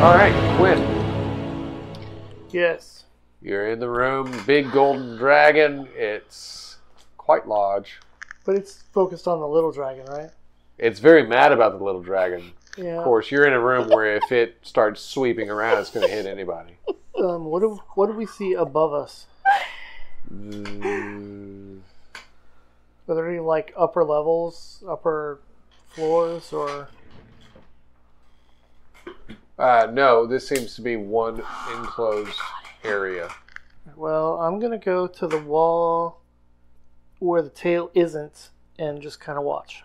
All right, Quinn. Yes. You're in the room. Big golden dragon. It's quite large. But it's focused on the little dragon, right? It's very mad about the little dragon. Yeah. Of course, you're in a room where if it starts sweeping around, it's going to hit anybody. What do we see above us? Are there any like upper levels, upper floors, or? No, this seems to be one enclosed area. Well, I'm gonna go to the wall where the tail isn't and just kind of watch.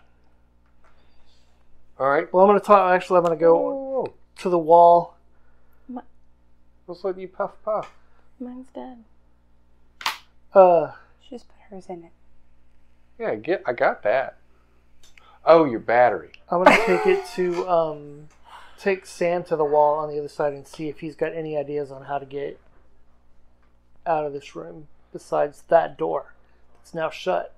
All right. Well, I'm gonna talk. Actually, I'm gonna go to the wall. Let's let you puff. Mine's dead. She just put hers in it. Yeah, I got that. Oh, your battery. I'm gonna take it to take Sam to the wall on the other side and see if he's got any ideas on how to get out of this room besides that door. It's now shut.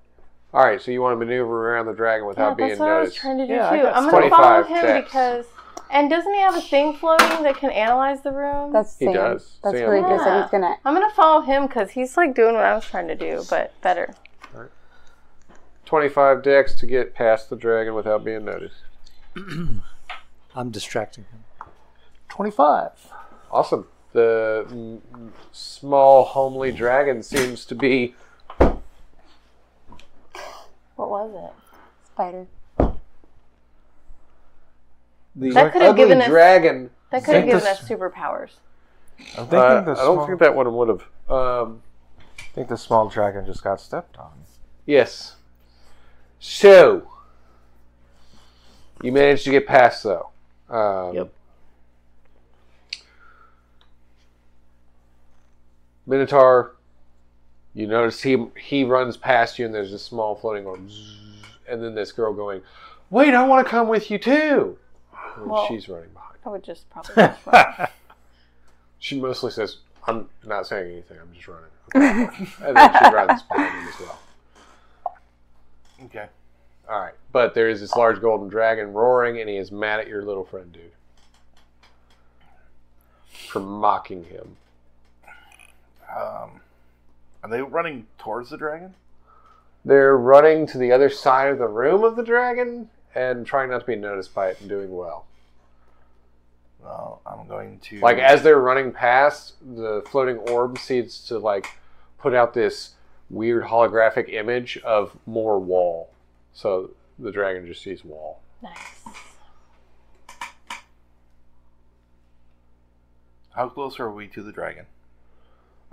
All right, so you want to maneuver around the dragon without being that's what I was noticed. trying to do Yeah, too. I'm going to 25 follow him checks. because... And doesn't he have a thing floating that can analyze the room? That's Sam. He does. That's Sam really does. good. So he's gonna. I'm going to follow him because he's like doing what I was trying to do, but better. All right. 25 dex to get past the dragon without being noticed. I'm distracting him. 25. Awesome. The small, homely dragon seems to be... What was it? Spider. That could have ugly given us... dragon. That could have given us superpowers. I'm thinking I don't think that one would have. I think the small dragon just got stepped on. Yes. So, you managed to get past, though. Yep. Minotaur, you notice he runs past you, and there's a small floating orb, and then this girl going, "Wait, I want to come with you too." And Well, she's running behind. I would just probably just run. She mostly says, "I'm not saying anything. I'm just running." Okay. And then she runs behind him as well. Okay. All right, but there is this large golden dragon roaring, and he is mad at your little friend, dude, for mocking him. Are they running towards the dragon? They're running to the other side of the room of the dragon and trying not to be noticed by it and doing well. Well, I'm going to... Like, as they're running past, the floating orb seems to, like, put out this weird holographic image of more wall. So the dragon just sees wall. Nice. How close are we to the dragon?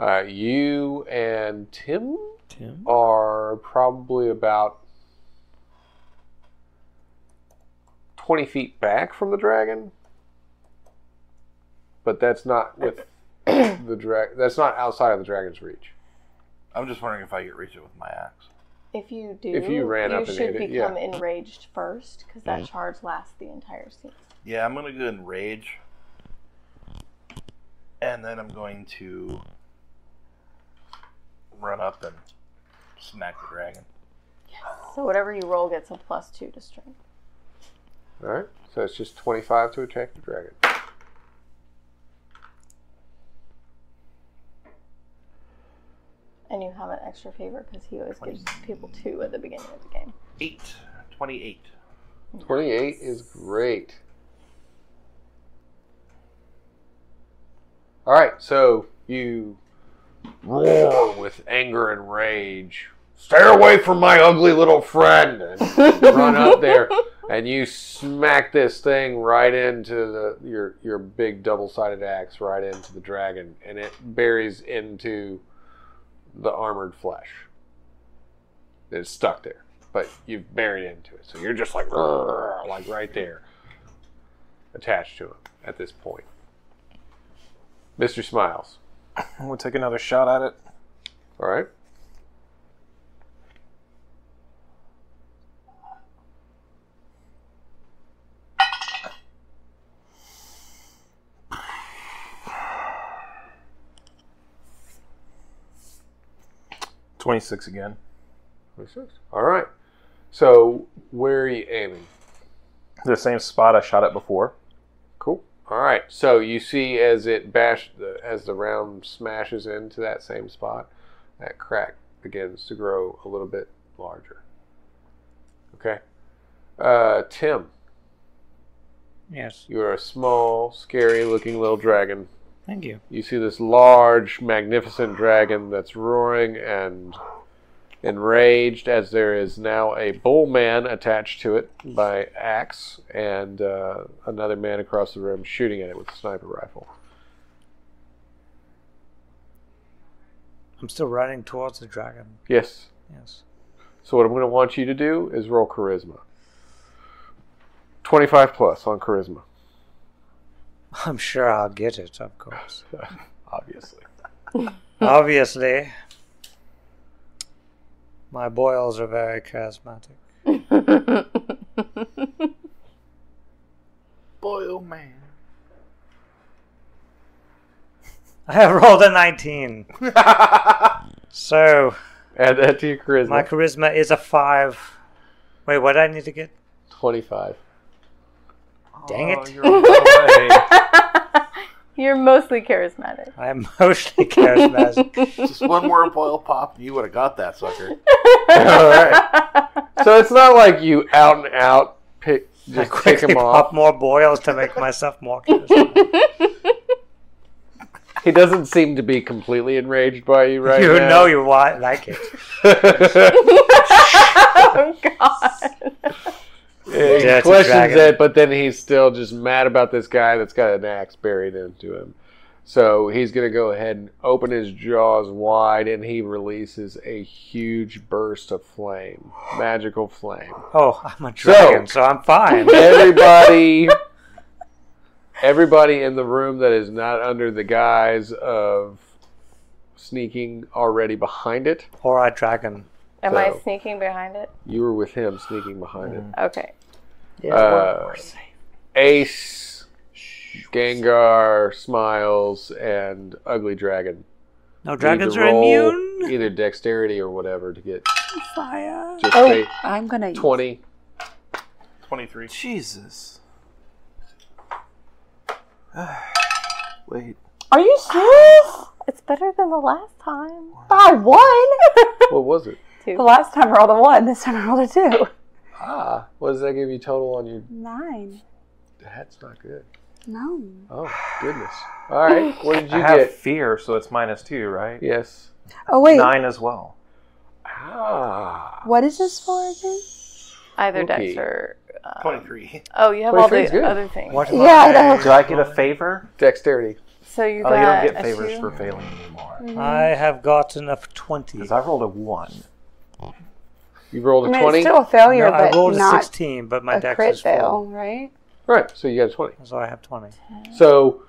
You and Tim are probably about 20 feet back from the dragon. But that's not with the dragon. That's not outside of the dragon's reach. I'm just wondering if I could reach it with my axe. If you do, If you ran up and should hit it, become yeah. enraged first, because that charge lasts the entire scene. Yeah, I'm going to go in rage. And then I'm going to run up and smack the dragon. So whatever you roll gets a +2 to strength. Alright, so it's just 25 to attack the dragon. And you have an extra favor because he always gives people 2 at the beginning of the game. 28. 28 is great. Alright, so you roar with anger and rage. Stay away from my ugly little friend! And run up there, and you smack this thing right into your big double-sided axe right into the dragon, and it buries into the armored flesh. It's stuck there, but you've buried into it, so you're just like right there, attached to him at this point. Mr. Smiles. We'll take another shot at it. All right. $26 again. 26. All right. So where are you aiming? The same spot I shot at before. Cool. All right. So you see as as the round smashes into that same spot, that crack begins to grow a little bit larger. Okay. Tim. Yes. You're a small, scary-looking little dragon. Thank you. You see this large, magnificent dragon that's roaring and enraged as there is now a bull man attached to it by axe and another man across the room shooting at it with a sniper rifle. I'm still running towards the dragon. Yes. Yes. So what I'm going to want you to do is roll charisma. 25 plus on charisma. I'm sure I'll get it, of course. Obviously. Obviously. My boils are very charismatic. Boil man. I have rolled a 19. So, Add that to your charisma. my charisma is a 5. Wait, what do I need to get? 25. Dang it. You're on the way. You're mostly charismatic. I am mostly charismatic. Just one more boil pop, and you would have got that sucker. All right. So it's not like you out and out I pick quickly him off. pop more boils to make myself more charismatic. He doesn't seem to be completely enraged by you right You now. know you like it. Oh, God. Yeah, he Dirty questions dragon. it, but then he's still just mad about this guy that's got an axe buried into him. So he's going to go ahead and open his jaws wide, and he releases a huge burst of flame. Magical flame. Oh, I'm a dragon, so I'm fine. Everybody in the room that is not under the guise of sneaking already behind it. Or a dragon. Am I So- sneaking behind it? You were with him sneaking behind it. Okay. Yeah, we're safe. Ace, Gengar, Smiles, and Ugly Dragon. No Need dragons to are roll immune. Either dexterity or whatever to get Fire. just Oh, say I'm gonna 20. 23. Jesus. Wait. Are you serious? It's better than the last time. By 1. What was it? The last time I rolled a 1. This time I rolled a 2. What does that give you total on your... 9. That's not good. No. Oh, goodness. All right. What did I you have get? fear, so it's -2, right? Yes. Oh wait. 9 as well. What is this for again? Either Okay. Dex or... 23. Oh, you have all 23 is the good. other things. What Yeah, I know. Do I get a favor? Dexterity. So you Oh, got you don't get a favors 2? for failing anymore. I have gotten a 20. Because I rolled a 1. You rolled I a mean, 20? it's still a failure, No, I but rolled a not 16, but my a dex crit is fail, 4. right? Right, so you got a 20. So I have 20. So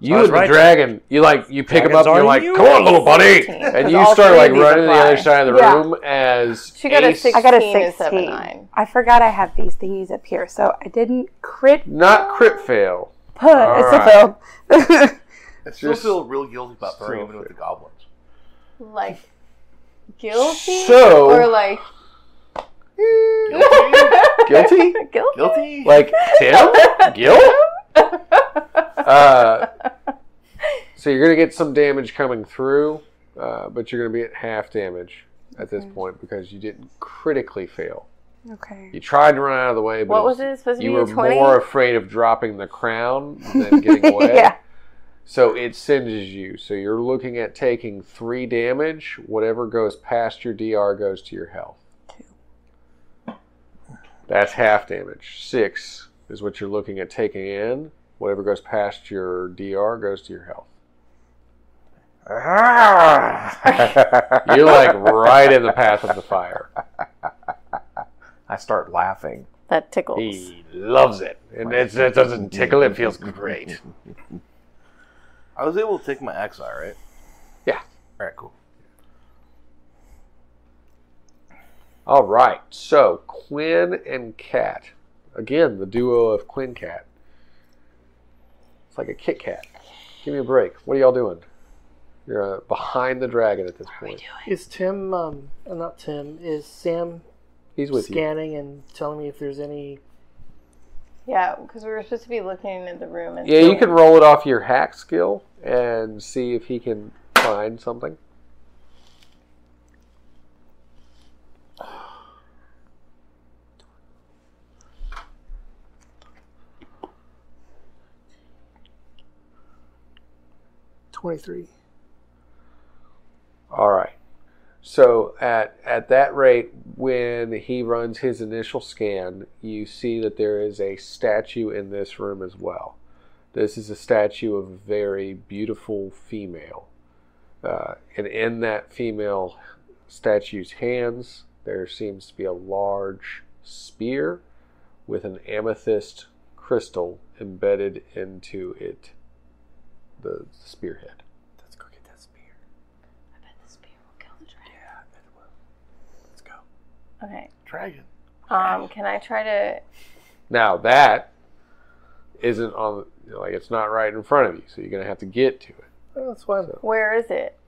you I was and the right. dragon, you pick him up Dragons and you're are like, immune. come on, little buddy. 16. And you All start three like of these running to the apply. other side of the Yeah. room as She got a Ace, 16 I got a instead of 16. 9. I forgot I have these thingies up here, so I didn't crit. not crit fail. Put it's a Alright. fail. I still feel real guilty about throwing Still even with fair. the goblins. Like, guilty? So- Or like... Guilty? Guilty? Guilty? Like Tim? Guilt? So you're going to get some damage coming through, but you're going to be at half damage at this point because you didn't critically fail. Okay. You tried to run out of the way, but What was it? Supposed to you be were a 20? more afraid of dropping the crown than getting away. Yeah. So it singes you. So you're looking at taking 3 damage. Whatever goes past your DR goes to your health. 2. That's half damage. 6 is what you're looking at taking in. Whatever goes past your DR goes to your health. You're like right in the path of the fire. I start laughing. That tickles. He loves it. And it doesn't tickle, it feels great. I was able to take my axe out, right? Yeah. Alright, cool. All right. So Quinn and Cat. Again, the duo of Quinn Cat. It's like a Kit Kat. Give me a break. What are y'all doing? You're behind the dragon at this point. Is Tim, not Tim, is Sam He's with you. scanning and telling me if there's any Yeah, because we were supposed to be looking at the room. And Yeah, you can roll it off your hack skill and see if he can find something. $23. All right. So at that rate, when he runs his initial scan, you see that there is a statue in this room as well. This is a statue of a very beautiful female. And in that female statue's hands, there seems to be a large spear with an amethyst crystal embedded into it, the spearhead. Let's go get that spear. I bet the spear will kill the dragon. Yeah, I bet it will. Let's go. Okay. Dragon. Can I try to... Now that isn't on, like, it's not right in front of you, so you're going to have to get to it. Oh, that's fine. Where is it?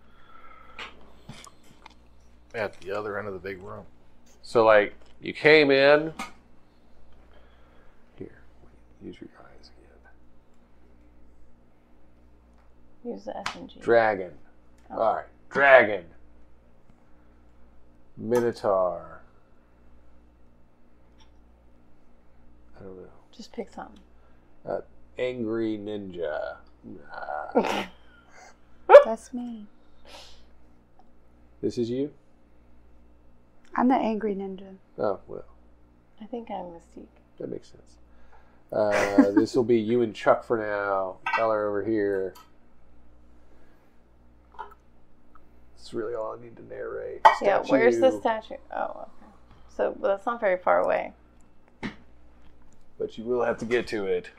At the other end of the big room. So, like, you came in. Here, use your eyes again. Use the SMG. Dragon. Oh. All right, dragon. Minotaur. I don't know. Just pick something. Angry ninja. That's me. This is you? I'm the angry ninja. Oh, well, I think I'm Mystique. that makes sense. This will be you and Chuck for now. Y'all are over here. That's really all I need to narrate. Yeah, Statue. where's the statue? Oh, okay. So that's not very far away. But you will have to get to it.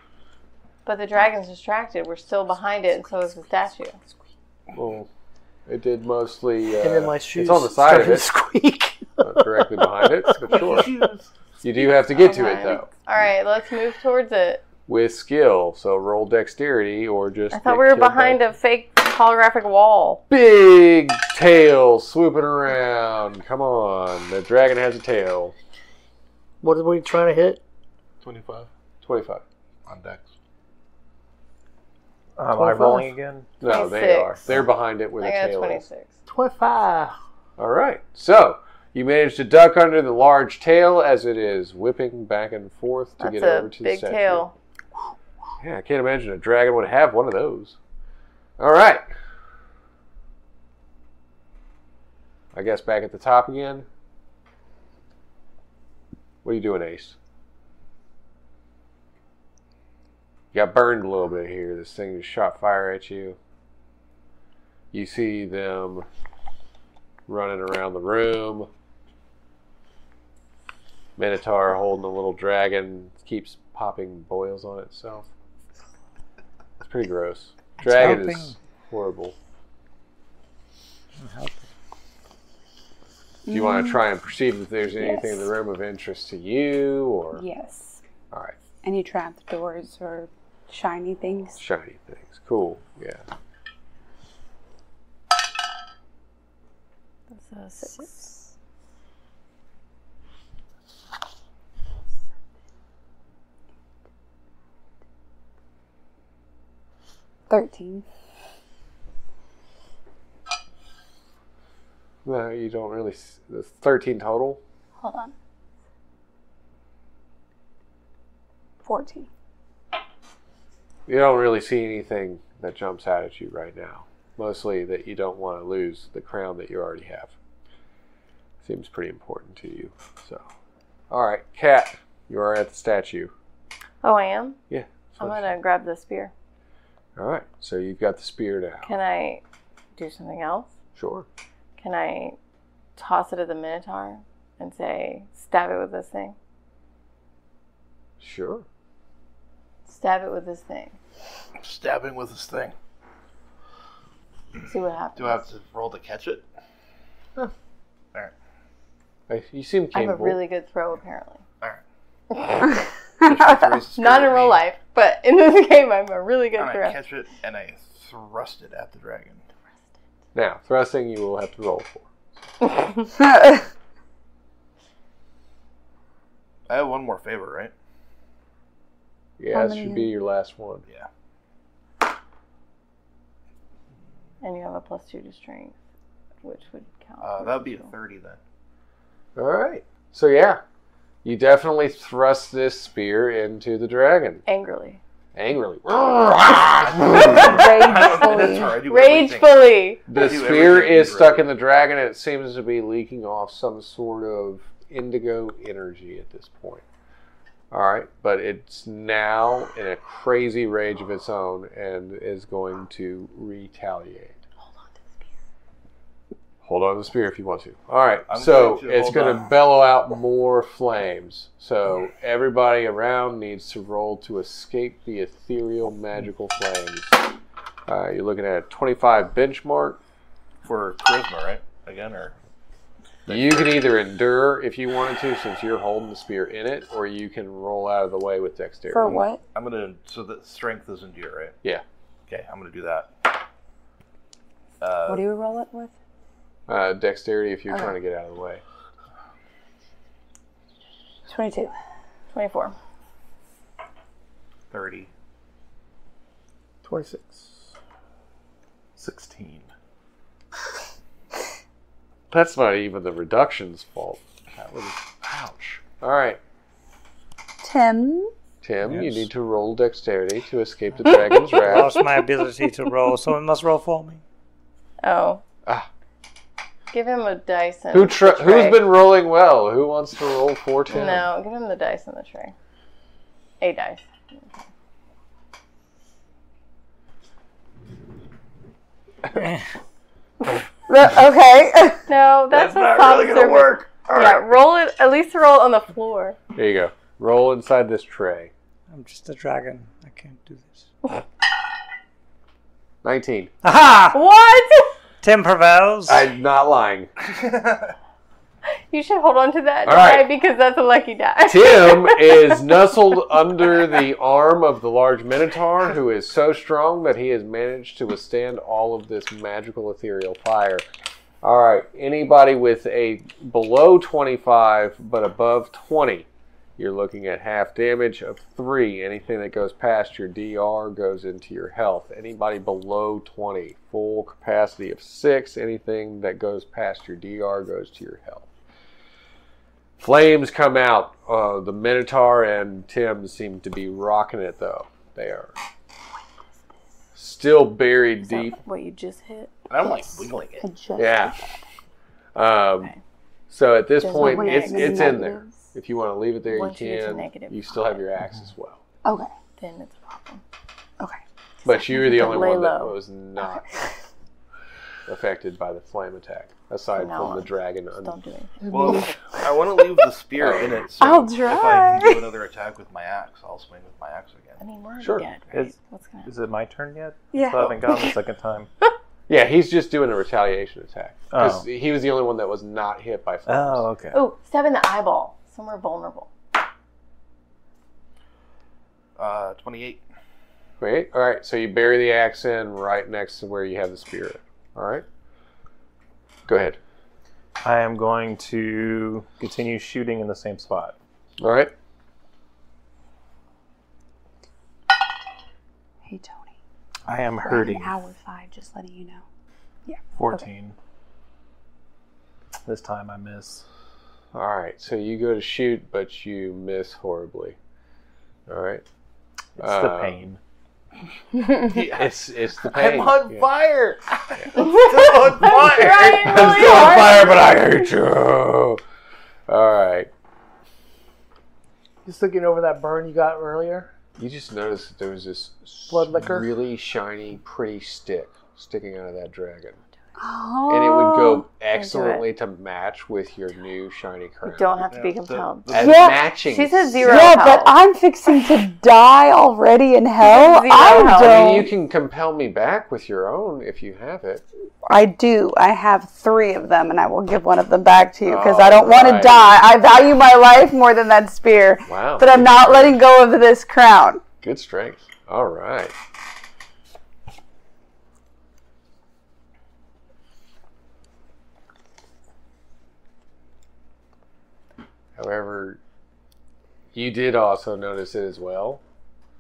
But the dragon's distracted. We're still behind it, and so is the statue. Well, it did mostly. And then my shoes It's on the side of started it, to squeak. not directly behind it, but sure. You do have to get to it, though. All right, let's move towards it. With skill, so roll dexterity or just. I thought we were behind a fake holographic wall. Big tail swooping around. Come on, the dragon has a tail. What are we trying to hit? 25 25. on dex. Am I 25. rolling again? No, they 26. are. They're behind it where the I got tail is. 26. 25. All right. So you manage to duck under the large tail as it is whipping back and forth to That's get a over to the big statue. tail. Yeah, I can't imagine a dragon would have one of those. All right. I guess back at the top again. What are you doing, Ace? You got burned a little bit here. This thing just shot fire at you. You see them running around the room. Minotaur holding a little dragon, keeps popping boils on itself. It's pretty gross. Dragon is horrible. Do you want to try and perceive if there's anything in the room of interest to you, or? Yes. All right. Any trap doors or shiny things? Shiny things. Cool. Yeah. That's a 6. 13. No, you don't really. There's 13 total. Hold on. 14. You don't really see anything that jumps out at you right now. Mostly that you don't want to lose the crown that you already have. Seems pretty important to you. So, all right, Cat, you are at the statue. Oh, I am? Yeah. I'm going to grab the spear. All right, so you've got the spear now. Can I do something else? Sure. Can I toss it at the Minotaur and say, stab it with this thing? Sure. Stab it with this thing. Stabbing with this thing. See what happens. Do I have to roll to catch it? Huh. Alright. Hey, you seem I have capable. a really good throw, apparently. Alright. Not in real life, but in this game, I'm a really good And I throw. catch it and I thrust it at the dragon. Now, thrusting you will have to roll for. I have one more favor, right? Yeah, it should be your last one. Yeah. And you have a +2 to strength, which would count. That would be a 30 then. All right. So yeah, you definitely thrust this spear into the dragon. Angrily. Angrily. Ragefully. Ragefully. The spear is stuck in the dragon and it seems to be leaking off some sort of indigo energy at this point. Alright, but it's now in a crazy rage of its own and is going to retaliate. Hold on to the spear if you want to. Alright, so it's going to bellow out more flames. So everybody around needs to roll to escape the ethereal magical flames. You're looking at a 25 benchmark. For charisma, right? Again, or... You can either endure if you wanted to, since you're holding the spear in it, or you can roll out of the way with dexterity. For what? I'm going to... So the strength is endure, right? Yeah. Okay, I'm going to do that. What do you roll it with? Dexterity if you're trying to get out of the way. 22. 24. 30. 26. 16. That's not even the reduction's fault. That was... Ouch. Alright. Tim. Tim, you Yes. need to roll dexterity to escape the dragon's I wrath. lost my ability to roll. Someone must roll for me. Oh. Ah. Give him a dice and Who's the tray. been rolling well? Who wants to roll for Tim? No, give him the dice and the tray. A dice. Okay. No, that's not really going to work. All Yeah, right. roll it. At least roll it on the floor. There you go. Roll inside this tray. I'm just a dragon. I can't do this. 19. Aha! What? Tim prevails. I'm not lying. You should hold on to that All die right. because that's a lucky die. Tim is nestled under the arm of the large minotaur, who is so strong that he has managed to withstand all of this magical ethereal fire. All right, anybody with a below 25 but above 20, you're looking at half damage of 3. Anything that goes past your DR goes into your health. Anybody below 20, full capacity of 6. Anything that goes past your DR goes to your health. Flames come out. The Minotaur and Tim seem to be rocking it, though. They are still buried Is that deep. what you just hit? I'm like wiggling it. Yeah. Okay. So at this There's point, no it's negatives. in there. If you want to leave it there, Once you you get to can. negative You still have your axe as well. Okay. Then it's a problem. Okay. But you were the only Lay one that low. was not affected by the flame attack, aside No, from the dragon. Just don't do anything. Well, I want to leave the spear in it, so I'll if I try. can do another attack with my axe, I'll swing with my axe I again. mean, we're Sure. dead, right? Is- What's gonna happen? Is it my turn yet? Yeah. So I haven't gone the second time. Yeah, he's just doing a retaliation attack. Because Oh. he was the only one that was not hit by flames. Oh, okay. Oh, stab in the eyeball. Somewhere vulnerable. 28. Wait, all right, so you bury the axe in right next to where you have the spear. All right? Go ahead. I am going to continue shooting in the same spot. All right? Hey, Tony. I am We're at hurting. an hour 5, just letting you know. 14. This time I miss. All right, so you go to shoot, but you miss horribly. All right? It's the pain. It's the pain. I'm on Yeah. fire! Still on fire! I'm still on fire, but I hate you. All right. Just looking over that burn you got earlier. You just noticed that there was this Blood liquor? really shiny, pretty stick sticking out of that dragon. Oh. And it would go excellently to match with your new shiny crown. You don't have to be Yeah, compelled. As Yeah. matching. She says 0 Yeah, health. but I'm fixing to die already in hell. Zero I health. I mean, don't. you can compel me back with your own if you have it. I do. I have 3 of them, and I will give one of them back to you because I don't want to Alright. die. I value my life more than that spear. Wow. But I'm not letting go of this crown. Good strength. All right. However, you did also notice it as well.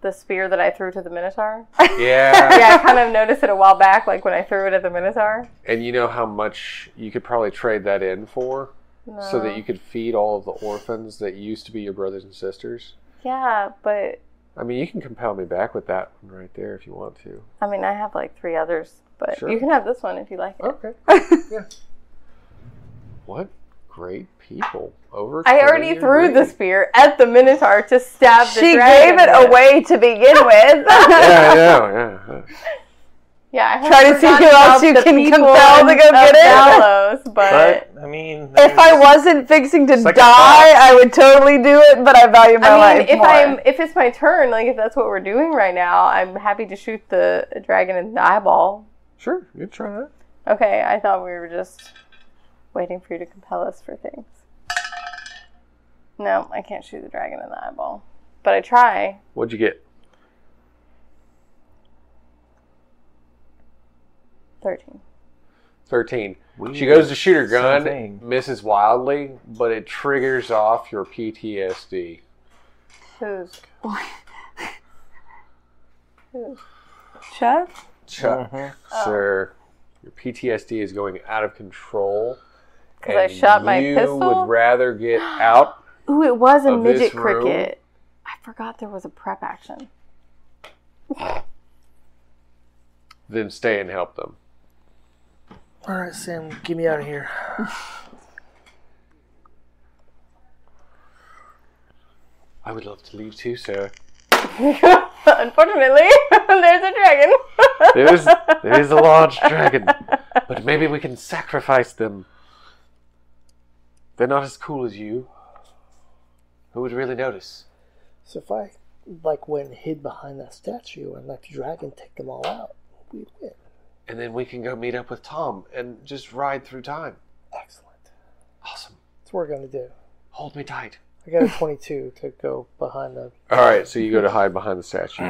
the spear that I threw to the Minotaur? Yeah. Yeah, I kind of noticed it a while back, like when I threw it at the Minotaur. And you know how much you could probably trade that in for? No. So that you could feed all of the orphans that used to be your brothers and sisters? Yeah, but... I mean, you can compel me back with that one right there if you want to. I mean, I have like 3 others, but Sure. you can have this one if you like it. Okay. Yeah. What great people. Over I 20 already year threw the reign. spear at the Minotaur to stab the She dragon. gave it with. away to begin with. Yeah, I know, yeah. Yeah, I Try to see forgotten who else about you the can people compel to go of get it. Gallows, But, I mean... If I wasn't fixing to It's like a die, thought. I would totally do it, but I value my I mean, life if more. if it's my turn, like if that's what we're doing right now, I'm happy to shoot the dragon in the eyeball. Sure, you can try that. Okay, I thought we were just waiting for you to compel us for things. No, I can't shoot the dragon in the eyeball, but I try. What'd you get? 13. 13. Weird. She goes to shoot her gun, Same thing. misses wildly, but it triggers off your PTSD. Who's? Who? Chef? Chuck, Mhm. sir, your PTSD is going out of control. 'Cause I shot my pistol? You would rather get out. Ooh, it was a Of this midget room? cricket. I forgot there was a prep action. Than stay and help them. All right, Sam, get me out of here. I would love to leave too, sir. Unfortunately, there's a dragon. There is a large dragon, but maybe we can sacrifice them. They're not as cool as you. Who would really notice? So if I, went hid behind that statue and let the dragon take them all out, we'd win. And then we can go meet up with Tom and just ride through time. Excellent. Awesome. That's what we're going to do. Hold me tight. I got a 22 to go behind the... All right, so you go to hide behind the statue.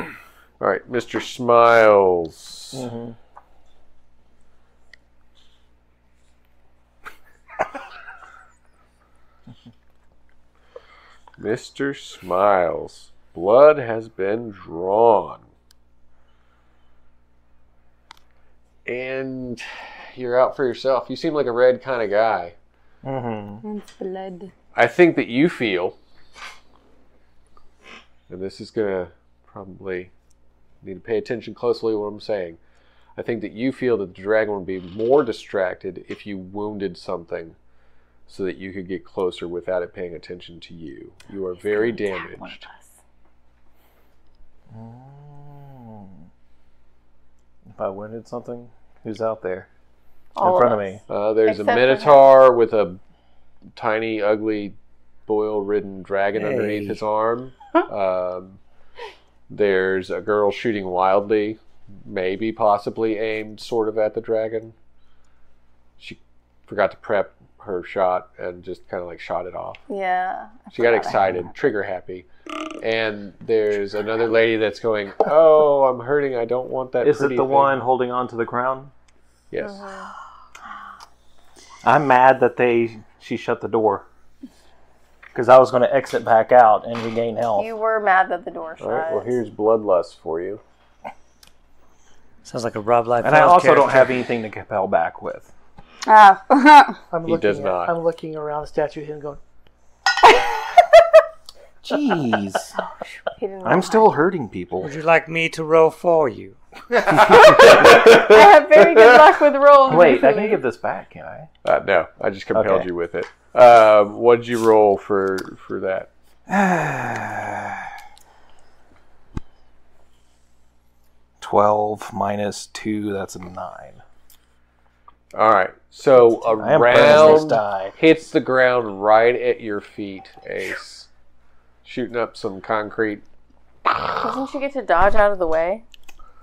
All right, Mr. Smiles. Mhm. Mr. Smiles. Blood has been drawn. And you're out for yourself. You seem like a red kind of guy. Mhm. It's blood. I think that you feel, and this is going to probably need to pay attention closely to what I'm saying. I think that you feel that the dragon would be more distracted if you wounded something so that you could get closer without it paying attention to you. You are very damaged. Mm. If I wounded something, who's out there All in front of of us. me? There's Except a for minotaur with a tiny, ugly, boil-ridden dragon underneath Hey. his arm. There's a girl shooting wildly, maybe possibly aimed sort of at the dragon. She forgot to prep her shot and just kind of shot it off. Yeah. She got excited, trigger happy. And there's another lady that's going, "Oh, I'm hurting. I don't want that." Is it pretty the thing." one holding on to the crown? Yes. I'm mad that she shut the door. Because I was going to exit back out and regain health. You were mad that the door shut. All right. Well, here's bloodlust for you. Sounds like a Rob Life. And I also don't have anything to compel back with. Ah. I'm does not. I'm looking around the statue and going, Jeez. He didn't I'm know still hurting people. Would you like me to roll for you? I have very good luck with rolls. Wait, I recently. can give this back, can I? No, I just compelled Okay. you with it. What did you roll for that? 12 minus 2, that's a 9. All right. So a I am burning this round die. hits the ground right at your feet, Ace. Shooting up some concrete. Doesn't she get to dodge out of the way?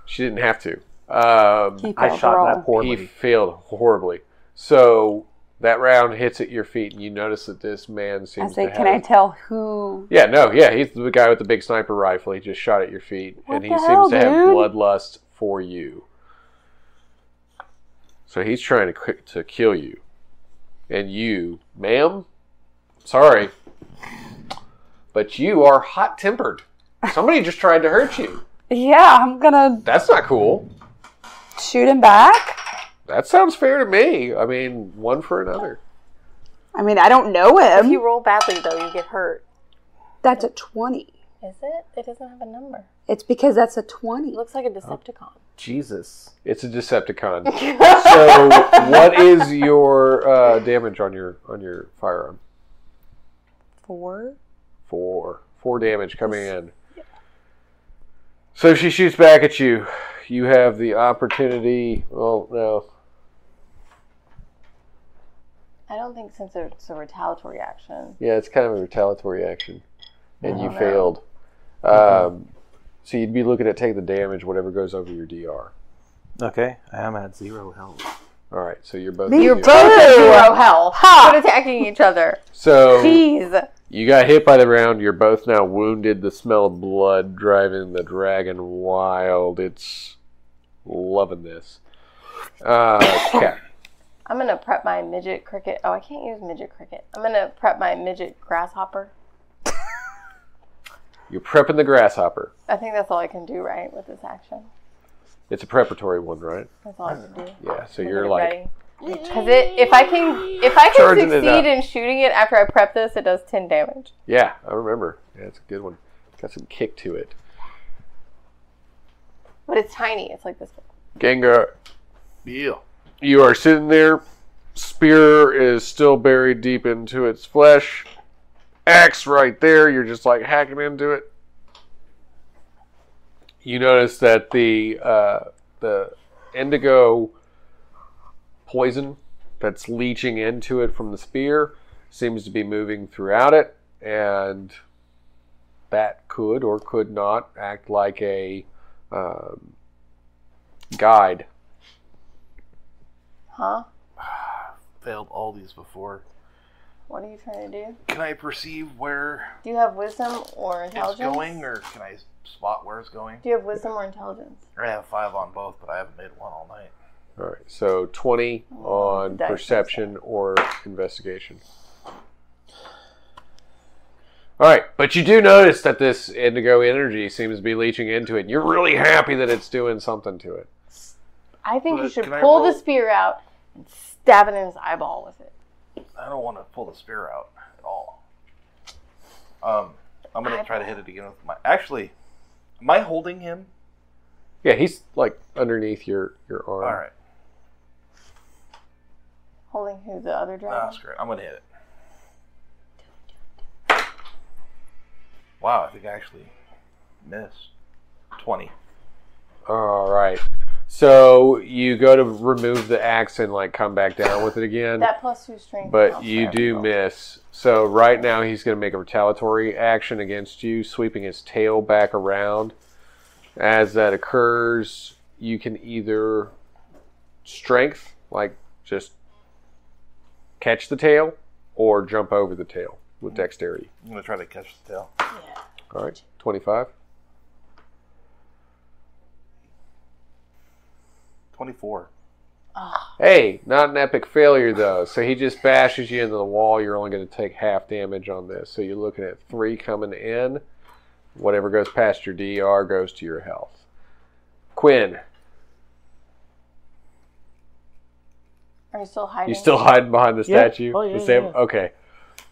She didn't have to. I shot that He poorly. failed horribly. So that round hits at your feet, and you notice that this man I seems say, to can have... I tell who? Yeah, no, yeah, he's the guy with the big sniper rifle. He just shot at your feet, What and he the seems hell, to have dude? bloodlust for you. So he's trying to kill you. And you, ma'am, sorry, but you are hot-tempered. Somebody just tried to hurt you. Yeah, I'm gonna That's not cool. shoot him back. That sounds fair to me. I mean, one for another. I mean, I don't know If him. you roll badly, though, you get hurt. That's a 20. Is it? It doesn't have a number. It's because that's a It 20. looks like a Decepticon. Jesus. It's a Decepticon. So, what is your damage on your firearm? 4. 4 damage coming in. So she shoots back at you. You have the opportunity. Well, no. I don't think since it's a retaliatory action. Yeah, it's kind of a retaliatory action, and you no. failed. So you'd be looking at take the damage, whatever goes over your DR. Okay, I am at 0 health. All right, so you're both. You're at both zero. at 0 health. Quit attacking each other. So Jeez. you got hit by the round. You're both now wounded. The smell of blood driving the dragon wild. It's loving this. Cat. I'm going to prep my midget cricket. Oh, I can't use midget cricket. I'm going to prep my midget grasshopper. You're prepping the grasshopper. I think that's all I can do, right, with this action. It's a preparatory one, right? That's all I can do. Yeah. So Get you're it like ready. Because if I can Charging it up. succeed in shooting it after I prep this, it does 10 damage. Yeah, I remember. Yeah, it's a good one. Got some kick to it. But it's tiny. It's like this big. Gengar. Yeah. You are sitting there. Spear is still buried deep into its flesh. Axe right there. You're just like hacking into it. You notice that the indigo poison that's leaching into it from the spear seems to be moving throughout it, and that could or could not act like a guide. Huh? Failed all these before. What are you trying to do? Can I perceive where Do you have wisdom or it's intelligence? going, or can I spot where it's going? Do you have wisdom or intelligence? I have 5 on both, but I haven't made one all night. All right, so 20 on dice perception or investigation. All right, but you do notice that this indigo energy seems to be leaching into it. And you're really happy that it's doing something to it. I think you But should can I pull the roll- spear out and stab it in his eyeball with it. I don't want to pull the spear out at all. I'm going to try to hit it again with my... Actually, am I holding him? Yeah, he's like underneath your arm. All right. Holding who? The other dragon? Nah, screw it. I'm going to hit it. Wow, I think I actually missed. 20. All right. So you go to remove the axe and like come back down with it again. That plus 2 strength. But counts you for do everyone. miss. So right now he's going to make a retaliatory action against you, sweeping his tail back around. As that occurs, you can either strength, like just catch the tail, or jump over the tail with dexterity. I'm going to try to catch the tail. All right, 25. 24. Hey, not an epic failure though. So he just bashes you into the wall. You're only going to take half damage on this. So you're looking at 3 coming in. Whatever goes past your DR goes to your health. Quinn, Are you still hiding? you still hiding behind the Yeah. statue? Oh, yeah, The same- yeah. Okay.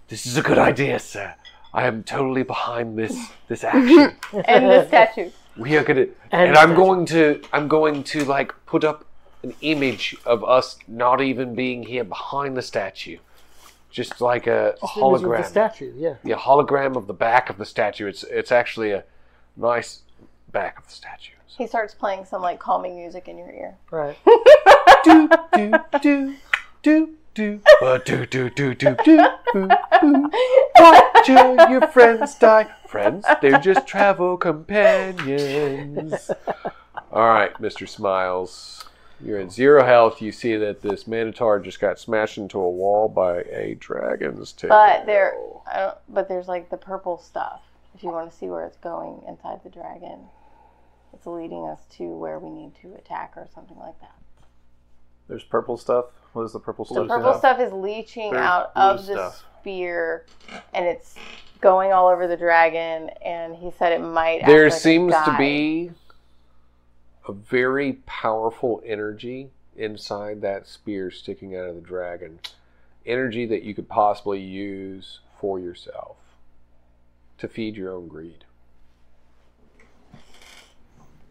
This is a good idea, sir. I am totally behind this action. And the statue. We are gonna, And and I'm statue. going to like put up an image of us not even being here behind the statue, just like a Just image of the hologram. statue, yeah. The hologram of the back of the statue. It's actually a nice back of the statue. He starts playing some like calming music in your ear. Right. Do do do do do. Do do do do do. Boo, boo. Watch your friends die. Friends, they're just travel companions. All right, Mr. Smiles. You're at 0 health. You see that this Minotaur just got smashed into a wall by a dragon's tail. But there's like the purple stuff. If you want to see where it's going inside the dragon, it's leading us to where we need to attack or something like that. There's purple stuff. What is the purple stuff? The purple stuff is leaching There's out blue of the stuff. spear, and it's going all over the dragon. And he said it might. There act like seems a to dye. be a very powerful energy inside that spear sticking out of the dragon. Energy that you could possibly use for yourself to feed your own greed.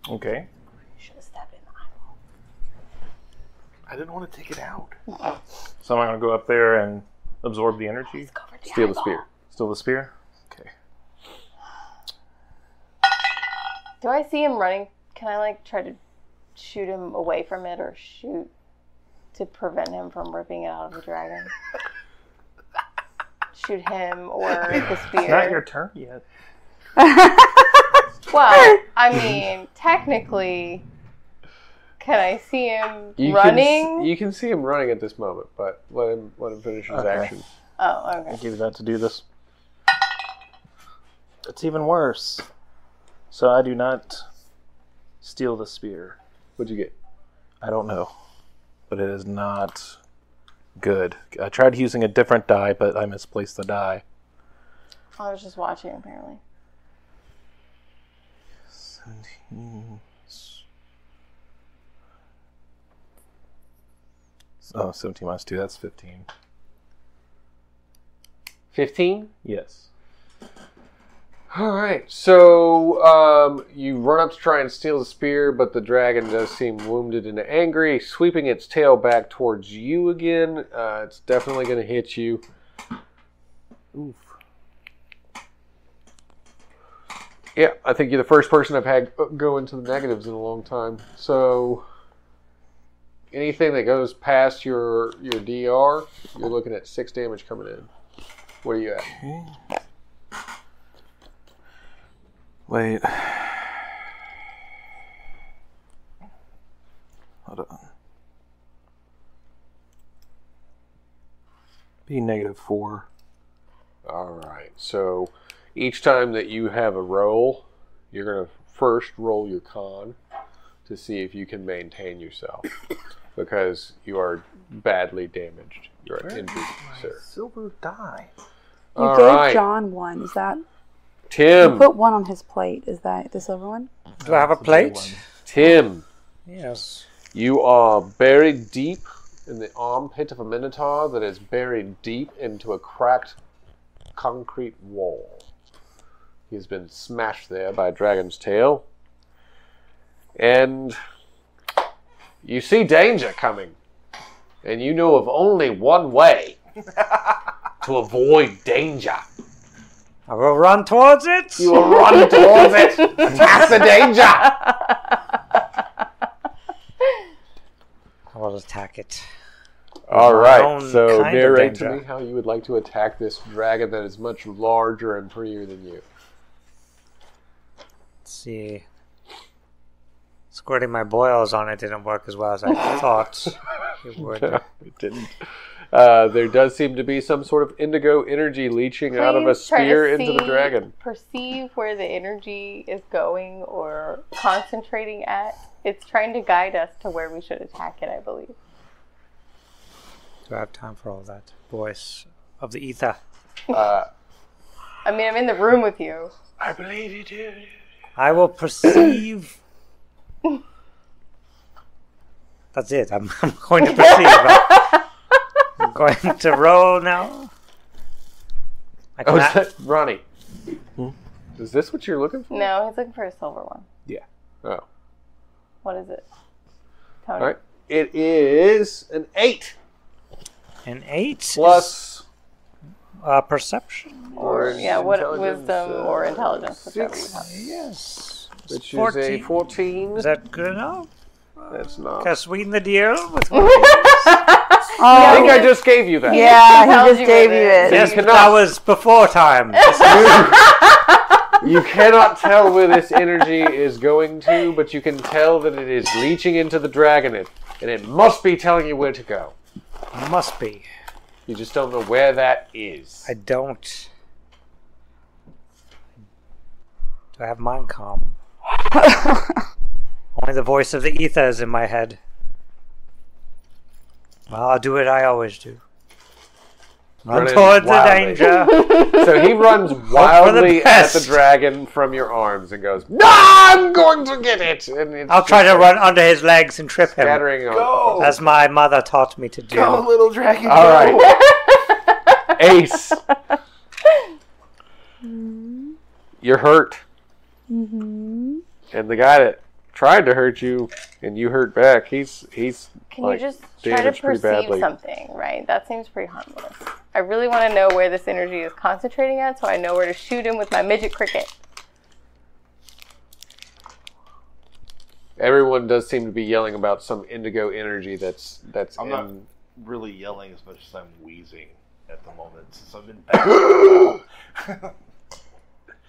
Okay. Should have stabbed it in the eyeball. I didn't want to take it out. So I'm going to go up there and absorb the energy. Steal the spear. Steal the spear? Okay. Do I see him running? Can I like try to shoot him away from it, or shoot to prevent him from ripping it out of the dragon? Shoot him or the spear. It's not your turn yet. Well, I mean, technically, can I see him running? You can see him running at this moment, but let him finish his action. Oh, okay. I'll give you that to do this. It's even worse. So I do not steal the spear. What'd you get? I don't know. But it is not good. I tried using a different die, but I misplaced the die. I was just watching, apparently. 17. Oh, 17 minus 2, that's 15. 15? Yes. Alright, so you run up to try and steal the spear, but the dragon does seem wounded and angry, sweeping its tail back towards you again. It's definitely going to hit you. Oof. Yeah, I think you're the first person I've had go into the negatives in a long time. So anything that goes past your DR, you're looking at 6 damage coming in. What are you at? Wait. Hold on. Be -4. Alright, so each time that you have a roll, you're going to first roll your con to see if you can maintain yourself. Because you are badly damaged. You're injured, sir. Silver die. You All gave right. John one. Is that? You Tim, put one on his plate. Is that the silver one? Do I have a plate? Tim, Yes. you are buried deep in the armpit of a minotaur that is buried deep into a cracked concrete wall. He's been smashed there by a dragon's tail. And you see danger coming. And you know of only one way to avoid danger. I will run towards it. You will run towards it. Attack the danger. I will attack it. All My right, own so kind of narrate to danger. me how you would like to attack this dragon that is much larger and prettier than you. Let's see. Squirting my boils on it didn't work as well as I thought it would. No, it didn't. There does seem to be some sort of indigo energy leaching out of a Please try to spear into the see- dragon. Perceive where the energy is going or concentrating at. It's trying to guide us to where we should attack it, I believe. Do I have time for all that? Voice of the ether. I mean, I'm in the room with you. I believe you do. I will perceive. That's it. I'm going to perceive. I'm going to roll now. I Oh, is cannot- that Ronnie? Is this what you're looking for? No, he's looking for a silver one. Oh. What is it? Tony? All right. It is an 8 An 8 plus perception. Or, yeah, what intelligence, wisdom or intelligence, whichever you 6, have. Yes. which is a 14. Is that good enough? That's not. Can I sweeten the deal with one? I think I just gave you that. Yeah, tells he just you gave what you it is. it. Yes, You but cannot- that was before time. You cannot tell where this energy is going to, but you can tell that it is leaching into the dragon, and it must be telling you where to go. Must be. You just don't know where that is. I don't. Do I have mind calm? Only the voice of the ether is in my head. Well, I'll do what I always do. Run Running towards the wildly. danger. So he runs wildly at the dragon from your arms and goes, "No, I'm going to get it!" And it's I'll try just to run under his legs and trip him, scattering on. Go! as my mother taught me to do. Go, little dragon. All right. Ace. You're hurt. Mm-hmm. And the guy that tried to hurt you and you hurt back, he's Can like, you just try to damaged pretty perceive badly. something, right? That seems pretty harmless. I really want to know where this energy is concentrating at, so I know where to shoot him with my midget cricket. Everyone does seem to be yelling about some indigo energy that's I'm in. not really yelling as much as I'm wheezing at the moment since I'm in bed.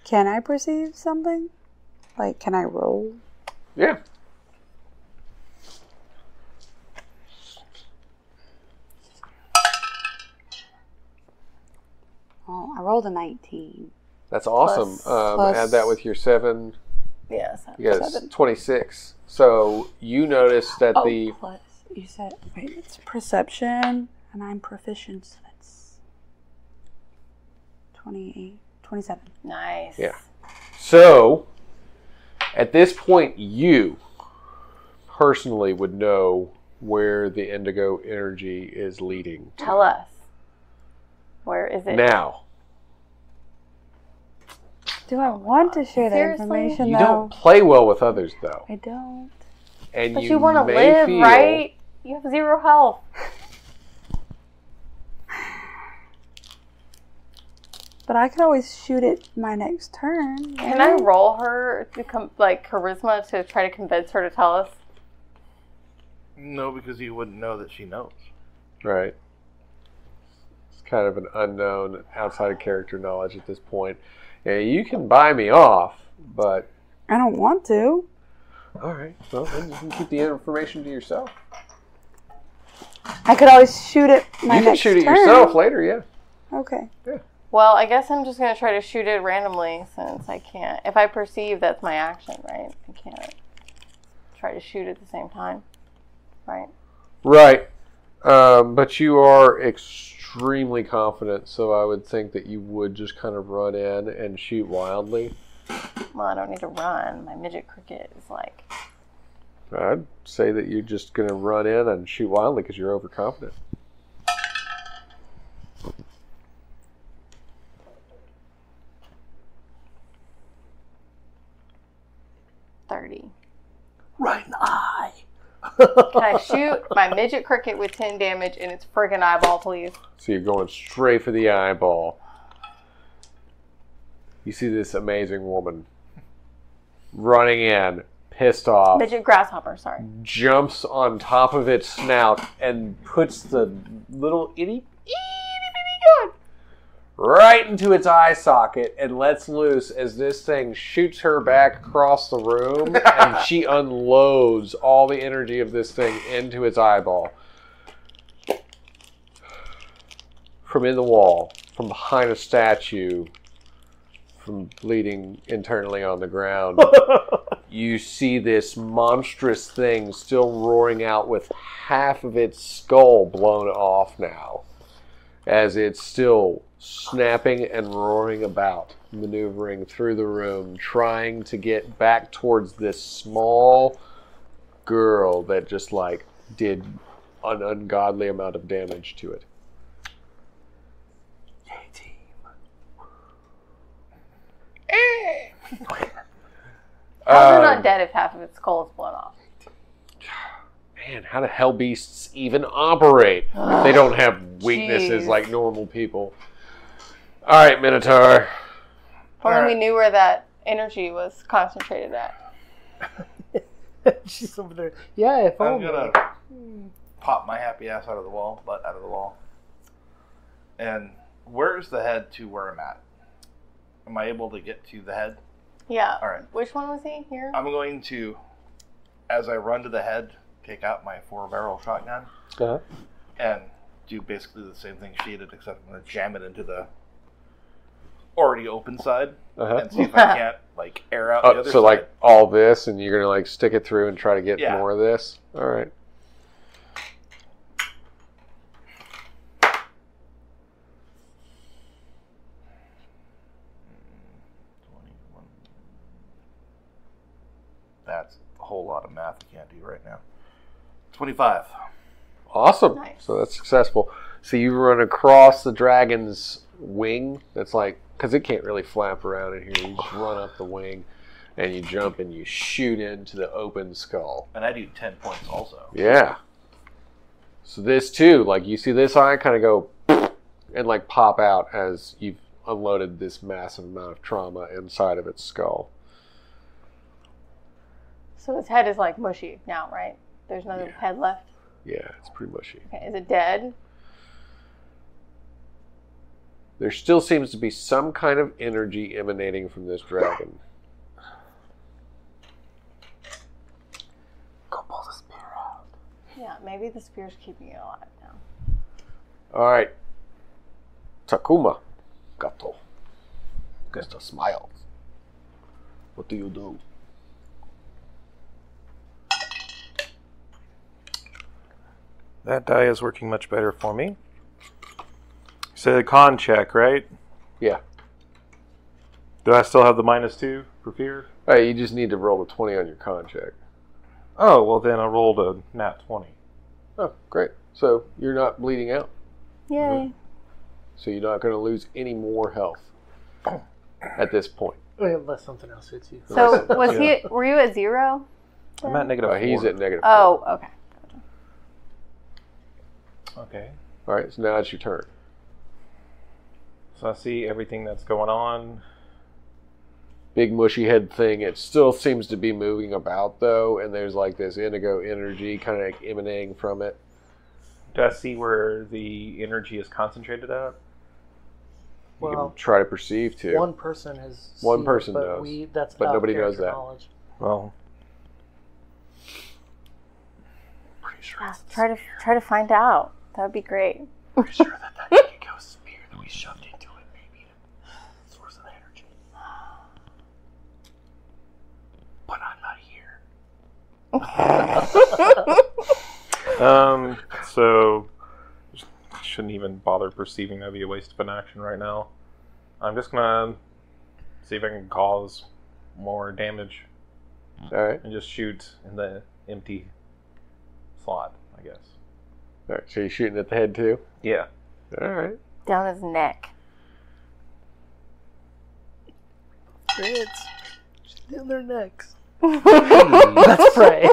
Can I perceive something? Like, can I roll? Yeah. Oh, I rolled a 19. That's awesome. Plus- Add that with your 7. Yes. You got 7. 26. So you notice that the plus, you said, wait, it's perception, and I'm proficient, so that's 28, 27. Nice. Yeah. So at this point, you personally would know where the indigo energy is leading to. Tell us. Where is it? Now, Do I want to share that Seriously? information, you though? don't play well with others, though. I don't. And But you want to may live, feel, right? You have 0 health. But I could always shoot it my next turn. Can I roll her to charisma to try to convince her to tell us? No, because you wouldn't know that she knows. Right. It's kind of an unknown outside of character knowledge at this point. Yeah, you can buy me off, but I don't want to. all right. Well, then you can keep the information to yourself. I could always shoot it my You can next shoot it turn. yourself later, yeah. Okay. Well, I guess I'm just going to try to shoot it randomly since I can't. If I perceive that's my action, right? I can't try to shoot at the same time, right? Right. But you are extremely confident, so I would think that you would just kind of run in and shoot wildly. Well, I don't need to run. My midget cricket is like... I'd say that you're just going to run in and shoot wildly because you're overconfident. Right in the eye. Can I shoot my midget cricket with 10 damage in its friggin' eyeball, please? So you're going straight for the eyeball. You see this amazing woman running in, pissed off, Midget grasshopper, sorry. jumps on top of its snout and puts the little itty bitty gun right into its eye socket and lets loose as this thing shoots her back across the room and she unloads all the energy of this thing into its eyeball. From in the wall, from behind a statue, from bleeding internally on the ground, you see this monstrous thing still roaring out with half of its skull blown off now, as it's still snapping and roaring about, maneuvering through the room, trying to get back towards this small girl that just like did an ungodly amount of damage to it. How's it not dead if half of its skull is blown off? Man, how do hell beasts even operate? They don't have weaknesses Jeez. like normal people. All right, Minotaur. If only we knew where that energy was concentrated at. She's over there. Yeah, if I'm only. gonna pop my happy ass out of the wall, butt out of the wall. And where's the head to where I'm at? Am I able to get to the head? Yeah. All right. Which one was he? Here? I'm going to, as I run to the head, take out my 4-barrel shotgun Uh-huh. and do basically the same thing she did, except I'm going to jam it into the already open side Uh-huh. and see if I can't like air out the other So side. like all this, and you're gonna like stick it through and try to get Yeah. more of this. All right. can't do right now. 25. Awesome. Nice. So that's successful. So you run across the dragon's wing. That's like, because it can't really flap around in here. You just run up the wing, and you jump and you shoot into the open skull. And I do 10 points also. Yeah. So this too, like you see this eye kind of go and like pop out as you've unloaded this massive amount of trauma inside of its skull. So its head is like mushy now, right? There's no head left. Yeah, it's pretty mushy. Okay, is it dead? There still seems to be some kind of energy emanating from this dragon. Go pull the spear out. Yeah, maybe the spear's keeping it alive now. All right. Takuma. Gato. Gato smiles. What do you do? That die is working much better for me. So the con check, right? Yeah. Do I still have the -2 for fear? All right, you just need to roll a 20 on your con check. Oh, well then I rolled a nat 20. Oh, great. So you're not bleeding out. Yay. So you're not going to lose any more health at this point. Unless something else hits you. So were you at 0? I'm at -4. He's at -4. Oh, okay. Okay. All right, so now it's your turn. So I see everything that's going on. Big mushy head thing. It still seems to be moving about though, and there's like this indigo energy kind of like emanating from it. Do I see where the energy is concentrated at? You Well, can try to perceive too. one person has One seen person it, but knows, that's but out of nobody knows character that. knowledge. Well, Pretty sure. Yeah, try to find out. That would be great. pretty sure that indigo spear that we shoved into it may be the source of the energy. But I'm not here. So I shouldn't even bother perceiving. That'd be a waste of an action right now. I'm just gonna see if I can cause more damage All right. and just shoot in the empty slot, I guess. All right. So you're shooting at the head too. Yeah. All right. Down his neck. It's in their necks. Hmm. Let's pray.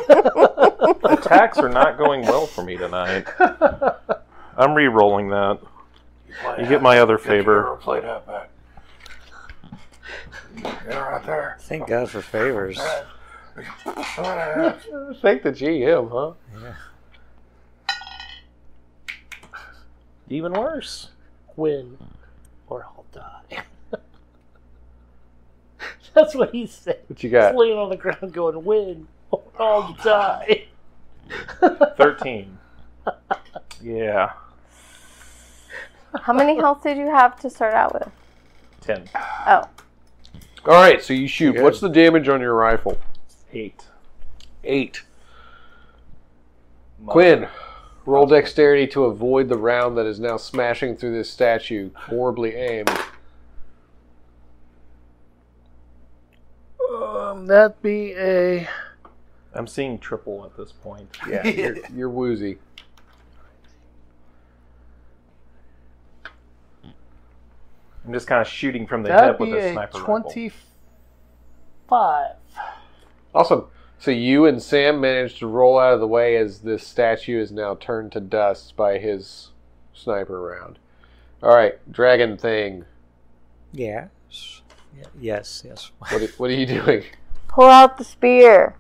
Attacks are not going well for me tonight. I'm re-rolling that. You get my other favor. Play that back. Yeah, right there. Thank God for favors. Thank the GM, huh? Yeah. Even worse. Win or I'll die. That's what he said. What you got? He's laying on the ground going, win or I'll die. 13. Yeah. How many health did you have to start out with? 10. Oh. All right. So you shoot. Good. What's the damage on your rifle? 8. 8. Quinn, roll dexterity to avoid the round that is now smashing through this statue. Horribly aimed. That'd be a... I'm seeing triple at this point. Yeah, you're woozy. I'm just kind of shooting from the That'd hip with be a a sniper rifle. 25. Awesome. So you and Sam managed to roll out of the way as this statue is now turned to dust by his sniper round. All right, dragon thing. Yeah. Yes. What are you doing? Pull out the spear.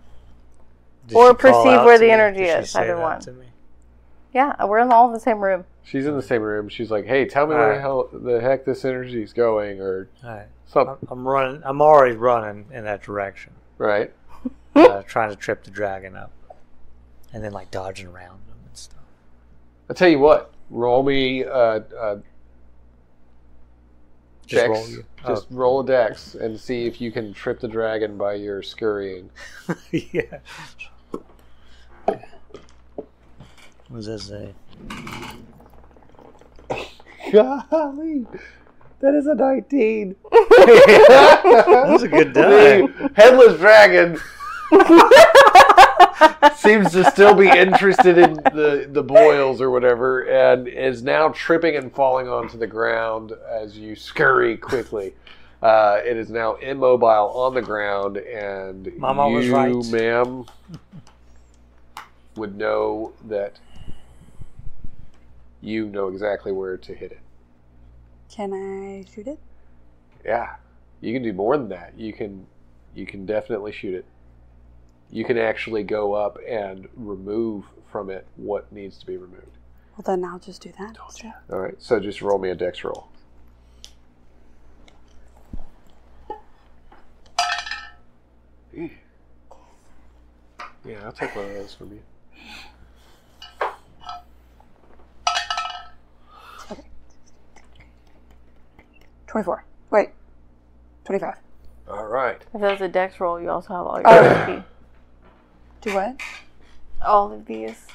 Did Or she call perceive out where to the me? energy Did she is, say either that one. to me? Yeah, we're all in the same room. She's in the same room. She's like, "Hey, tell me where the heck this energy is going," or All right. something. I'm running. I'm already running in that direction, Right? trying to trip the dragon up, and then like dodging around him and stuff. I tell you what. Roll me Just dex. roll you. Just roll a dex and see if you can trip the dragon by your scurrying. Yeah. What does that say? Golly, that is a 19. That was a good die. The headless dragon seems to still be interested in the boils or whatever, and is now tripping and falling onto the ground as you scurry quickly. It is now immobile on the ground, and Mama was you, right. ma'am, would know that you know exactly where to hit it. Can I shoot it? Yeah, you can do more than that. You can definitely shoot it. You can actually go up and remove from it what needs to be removed. Well, then I'll just do that. instead. All right, so just roll me a dex roll. Yeah, I'll take one of those from you. Okay. 24. Wait. 25. All right. If that was a dex roll, you also have all your Oh. XP. Do what? All of these.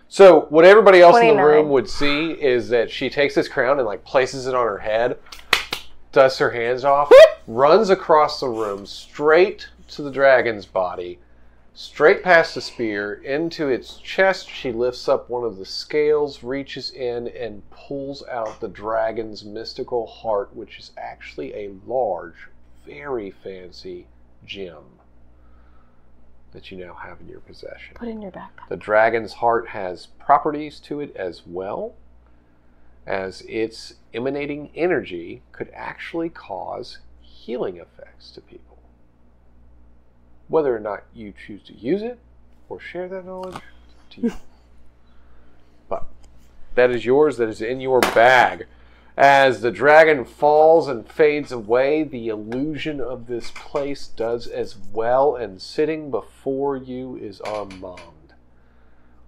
So what everybody else in the 29. room would see is that she takes this crown and like places it on her head, dusts her hands off, runs across the room straight to the dragon's body, straight past the spear, into its chest. She lifts up one of the scales, reaches in, and pulls out the dragon's mystical heart, which is actually a large, very fancy gem that you now have in your possession. Put in your backpack. The dragon's heart has properties to it as well, as its emanating energy could actually cause healing effects to people. Whether or not you choose to use it or share that knowledge, to you. But that is yours, that is in your bag. As the dragon falls and fades away, the illusion of this place does as well, and sitting before you is Armand.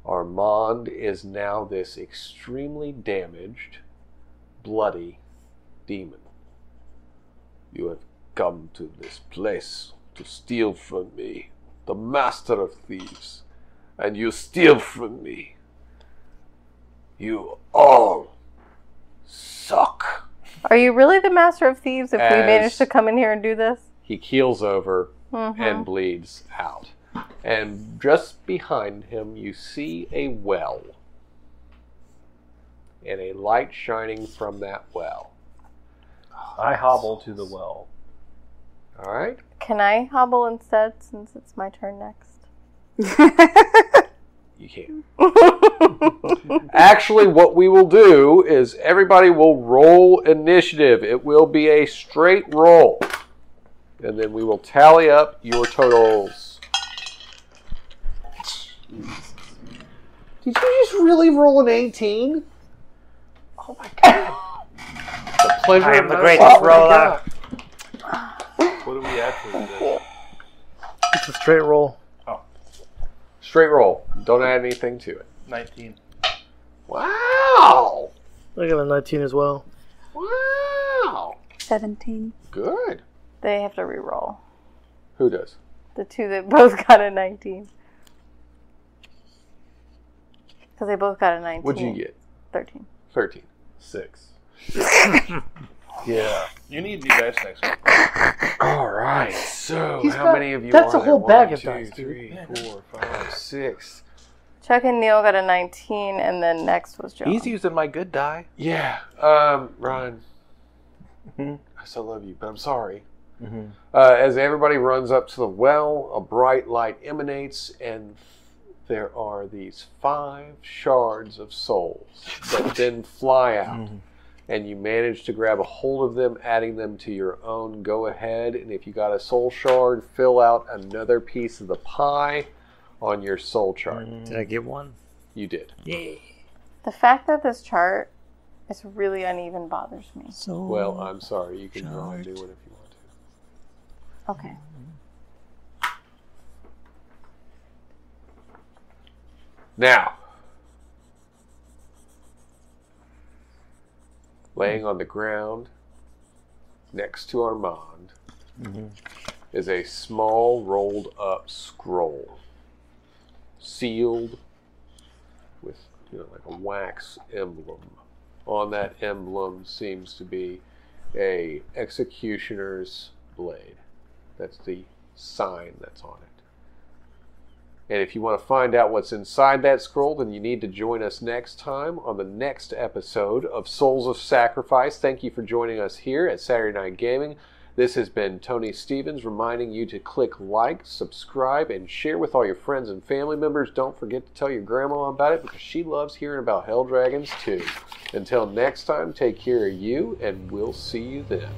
Armand is now this extremely damaged, bloody demon. You have come to this place to steal from me, the master of thieves, and you steal from me. You all suck. Are you really the master of thieves if we As- manage to come in here and do this? He keels over Mm-hmm. and bleeds out. And just behind him, you see a well. And a light shining from that well. I hobble to the well. All right? Can I hobble instead since it's my turn next? You can. Actually, what we will do is everybody will roll initiative. It will be a straight roll. And then we will tally up your totals. Did you just really roll an 18? Oh my god. The pleasure I of am the knowing- greatest Oh my roller. God. What do we add to this? It's a straight roll. Straight roll. Don't add anything to it. 19. Wow. I got a 19 as well. Wow. 17. Good. They have to re-roll. Who does? The two that both got a 19. Because they both got a 19. What'd you get? 13. 13. 6. Yeah. You need new dice next week. All right. So, He's how got- many of you that's are a whole there? bag 1, of 2, dice, dude. 3, 4, 5, 6. Chuck and Neil got a 19, and then next was John. He's using my good die. Yeah. Ryan. Mhm. I still love you, but I'm sorry. Mhm. As everybody runs up to the well, a bright light emanates, and there are these 5 shards of souls that then fly out. And you manage to grab a hold of them, adding them to your own. Go ahead, and if you got a soul shard, fill out another piece of the pie on your soul chart. Did I get one? You did. Yay. The fact that this chart is really uneven bothers me. So Well, I'm sorry. You can draw and do Chart. it if you want to. Okay. Now, laying on the ground next to Armand is a small rolled up scroll, sealed with like a wax emblem. On that emblem seems to be a executioner's blade. That's the sign that's on it. And if you want to find out what's inside that scroll, then you need to join us next time on the next episode of Souls of Sacrifice. Thank you for joining us here at Saturday Night Gaming. This has been Tony Stevens reminding you to click like, subscribe, and share with all your friends and family members. Don't forget to tell your grandma about it because she loves hearing about Hell Dragons too. Until next time, take care of you, and we'll see you then.